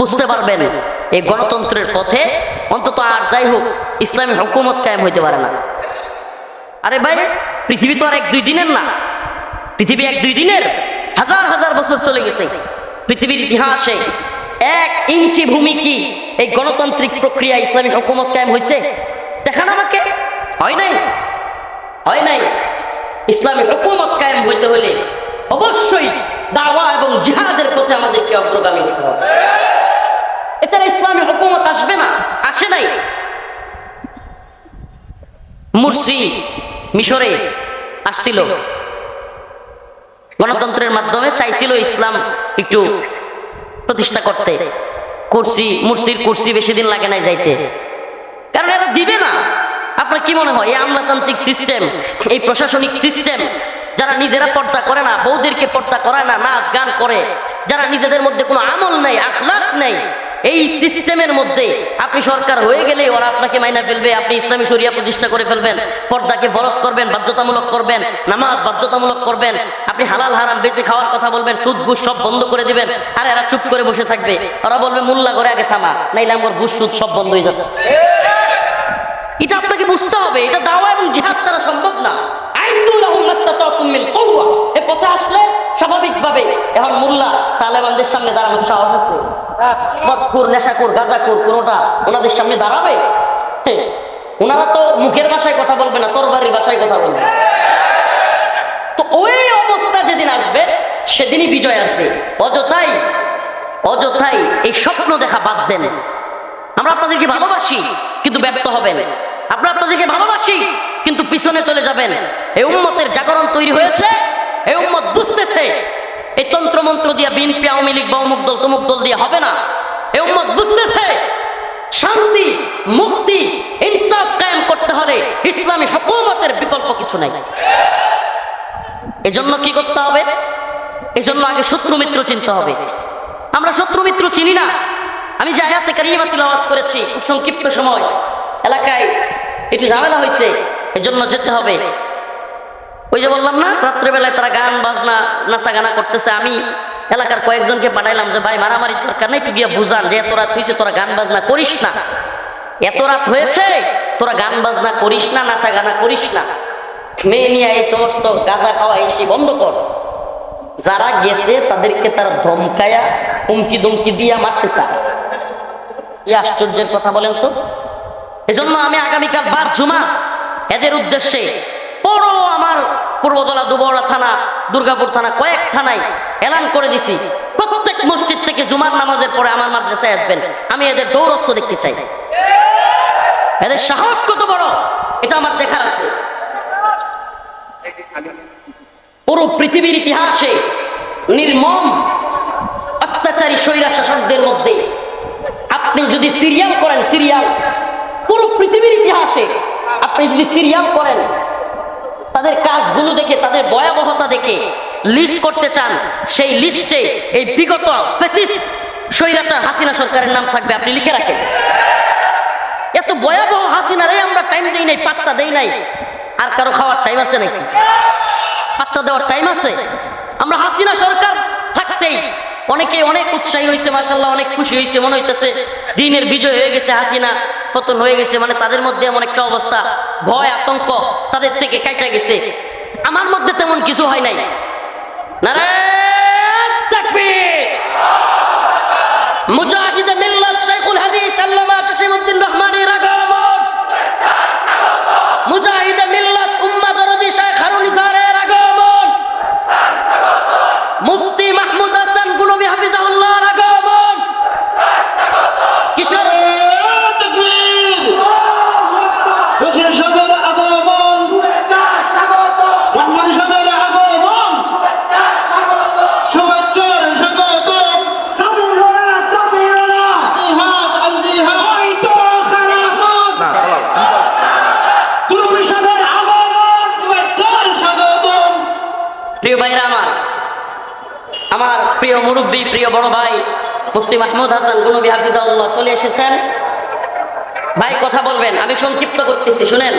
বুঝতে পারবেন এই গণতন্ত্রের পথে অন্তত আর যাই হোক ইসলামী হুকুমত কায়েম হইতে পারে না। আরে ভাই, পৃথিবী তো আর এক দুই দিনের না, পৃথিবী এক দুই দিনের, হাজার হাজার বছর চলে গেছে। পৃথিবীর ইতিহাসে 1 ইঞ্চি ভূমি কি এই গণতান্ত্রিক প্রক্রিয়া ইসলামী হুকুমত কায়েম হয়েছে? দেখান আমাকে। হয় নাই, হয় নাই। ইসলামী হুকুমত কায়েম হইতে হলে অবশ্যই দাওয়া এবং জিহাদের পথে আমাদেরকে অগ্রগামী হতে হবে। এছাড়া ইসলামী হুকুমত আসবে না, আসে নাই। মুরসি মিশরে আসছিল, গণতন্ত্রের মাধ্যমে চাইছিল ইসলাম একটু প্রতিষ্ঠা করতে। মুরসির কুরসি বেশি দিন লাগে নাই যাইতে, কারণ এরা দিবে না। আপনার কি মনে হয় এই আমলাতান্ত্রিক সিস্টেম, এই প্রশাসনিক সিস্টেম, যারা নিজেরা পর্দা করে না, বউদেরকে পর্দা করায় না, নাচ গান করে, যারা নিজেদের মধ্যে কোনো আমল নেই, আখলাক নেই, এই সিস্টেমের মধ্যে আপনি সরকার হয়ে গেলে ওরা আপনাকে মাইনা ফেলবে। আপনি ইসলামী শরিয়া প্রতিষ্ঠা করে ফেলবেন, পর্দাকে ফরজ করবেন, বাধ্যতামূলক করবেন, নামাজ বাধ্যতামূলক করবেন, আপনি হালাল হারাম বেঁচে খাওয়ার কথা বলবেন, সুদ ঘুষ সব বন্ধ করে দিবেন। আর এরা চুপ করে বসে থাকবে। ওরা বলবে মোল্লা করে আগে থামা, নাইলে আমার ঘুষ সুদ সব বন্ধ হয়ে যাচ্ছে। এটা আপনাকে বুঝতে হবে, এটা দাওয়া এবং জিহাদ ছাড়া সম্ভব না। এ পথে আসলে স্বাভাবিকভাবে এখন মোল্লা তালেবানদের সামনে দাঁড়ানোর সাহস আছে? মদখোর, নেশাখোর, গাঁজাখোর কোনোটা ওনাদের সামনে দাঁড়াবে? ওনারা তো মুখের ভাষায় কথা বলবে না, তরবারির ভাষায় কথা বলবে। তো ওই অবস্থা যেদিন আসবে সেদিনই বিজয় আসবে। অযথাই এই স্বপ্ন দেখা বাদ দেন। আমরা আপনাদেরকে ভালোবাসি কিন্তু ব্যর্থ হবেন, আমরা আপনাদেরকে ভালোবাসি কিন্তু পিছনে চলে যাবেন। এই উম্মতের জাগরণ তৈরি হয়েছে, এই উম্মত বুঝতেছে এই তন্ত্র মন্ত্র দিয়া বিএনপি, আওয়ামী লীগ বা অমুক দল তমুক দল দিয়ে হবে না। এই উম্মত বুঝতেছে শান্তি, মুক্তি, ইনসাফ কায়েম করতে হলে ইসলামী হুকুমতের বিকল্প কিছু নাই। এজন্য কি করতে হবে? এজন্য আগে শত্রু মিত্র চিনতে হবে। আমরা শত্রু মিত্র চিনি না। আমি যে আয়াতে কারিমা তিলাওয়াত করেছি, খুব সংক্ষিপ্ত সময়, এলাকায় একটু ঝামেলা হয়েছে, এজন্য যেতে হবে। ওই যে বললাম না, রাত্রেবেলায় তারা গান বাজনা নাচা গানা করতেছে। আমি এলাকার কয়েকজনকে পাঠাইলাম যে ভাই মারামারি দরকার নেই, একটু গিয়া বুঝান যে এত রাত হয়েছে তোরা গান বাজনা করিস না, এত রাত হয়েছে তোরা গান বাজনা করিস না, নাচা গানা করিস না, মেয়ে নিয়ে এই সমস্ত গাঁজা খাওয়া এসে বন্ধ কর। যারা গেছে তাদেরকে তারা ধমকায়া হুমকি দুমকি দিয়া মারতে চায়। কি আশ্চর্যের কথা বলেন তো। এজন্য আমি আগামীকাল বার জুমা এদের উদ্দেশ্যে পুরো আমার পূর্বতলা, দুবরা থানা, দুর্গাপুর থানা, কয়েক থানায় এলান করে দিছি, প্রত্যেক মসজিদ থেকে জুমার নামাজের পরে আমার মাদ্রাসায় আসবেন। আমি এদের দৌরত্ব দেখতে চাই, এদের সাহস কত বড় এটা আমার দেখার আছে। পুরো পৃথিবীর ইতিহাসে নির্মম অত্যাচারী স্বৈরা শাসকদের মধ্যে আপনি যদি সিরিয়াল করেন, সিরিয়াল পুরো পৃথিবীর ইতিহাসে আপনি যদি সিরিয়াল করেন, তাদের কাজগুলো দেখে, তাদের ভয়াবহতা দেখে লিস্ট করতে চান, সেই লিস্টে এই বিগত ফ্যাসিস্ট স্বৈরাচার হাসিনা সরকারের নাম থাকবে। আপনি লিখে রাখেন। এত ভয়াবহ হাসিনারে আমরা টাইম দেই নাই, পাত্তা দেই নাই। আর কারো খাওয়ার টাইম আছে নাকি? পাত্তা দেওয়ার টাইম আছে? আমরা হাসিনা সরকার থাকতেই অনেকে অনেক উৎসাহী হয়েছে, মাশাআল্লাহ, অনেক খুশি হয়েছে, মনে হইতেছে দিনের বিজয় হয়ে গেছে, হাসিনা পতন হয়ে গেছে। মানে তাদের মধ্যে এমন একটা অবস্থা, ভয় আতঙ্ক তাদের থেকে কাটা গেছে। আমার মধ্যে তেমন কিছু হয় নাই। নারায়ে তাকবীর। মুজাহিদ মিল্লাত শাইখুল হাদিস আল্লামা জসিমউদ্দিন রহমানীর আগমন। মুজাহিদ মিল্লাত উম্মাহ দরদি শাইখ হারুন ইজারের আগমন। মুফতি মাহমুদ হাসান গুলবি হাফিজাহুল্লাহর আগমন। কিশোর প্রিয় ভাইরা আমার প্রিয় মুরব্বী, প্রিয় বড় ভাই মুফতি মাহমুদ হাসান গুলবি হাফিজাহুল্লাহ চলে এসেছেন। ভাই কথা বলবেন, আমি সংক্ষিপ্ত করতেছি, শুনেন।